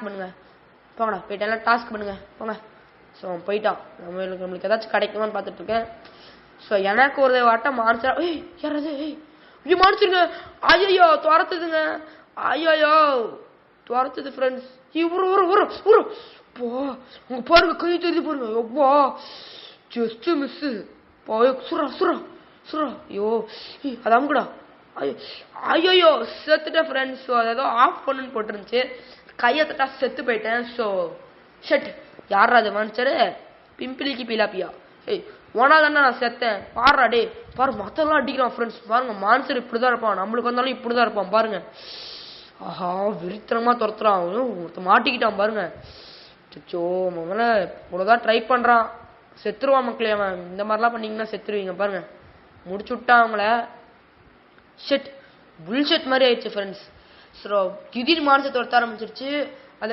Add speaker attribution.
Speaker 1: பண்ணுங்க போங்கடா போயிட்டு எல்லாம் டாஸ்க் பண்ணுங்க போங்க. ஸோ அவன் போயிட்டான். நம்மளுக்கு ஏதாச்சும் கிடைக்குமான்னு பார்த்துட்டு இருக்கேன். ஸோ எனக்கு ஒரு வட்டம் மான்ஸ்டர் யாராவது ஐயோ மான்ஸ்டருங்க ஐயோ துரத்துதுங்க ஐயோ துரத்துது ஃப்ரெண்ட்ஸ். உங்க பாருங்க கை தெரிஞ்சு பாருங்க எப்பா ஜஸ்ட் மிஸ் சுரா சுரா சுரா ஐயோ அதான் கூட ஐயோ செத்துட்டேன் ஃப்ரெண்ட்ஸ். ஸோ ஏதோ ஆஃப் பண்ணுன்னு போட்டுருந்துச்சு கையை தட்டா செத்து போயிட்டேன். ஸோ ஷட் யாரா அது மான்ஸ்டரு பிம்பிளிக்கு பிலாப்பியா ஒன்னா தானே நான் செத்தேன் பாடுறா டே பாரு மத்தெல்லாம் அடிக்கிறான் ஃப்ரெண்ட்ஸ். பாருங்க மான்ஸ்டர் இப்படிதான் இருப்பான் நம்மளுக்கு வந்தாலும் இப்படிதான் இருப்பான் பாருங்க. ஆஹா விரித்தனமா துரத்துறான் ஒருத்த மாட்டிக்கிட்டான் பாருங்க. சோ முதல்ல இவ்வளவுதான் ட்ரை பண்றான் செத்துருவான் மக்களே. அவன் இந்த மாதிரிலாம் பண்ணீங்கன்னா செத்துருவீங்க பாருங்க. முடிச்சு விட்டான் அவங்கள. ஷெட் புல்ஷெட் மாதிரி ஆயிடுச்சு ஃப்ரெண்ட்ஸ். ஸோ திடீர் மான்ஸ்டர் துரத்த ஆரம்பிச்சிருச்சு.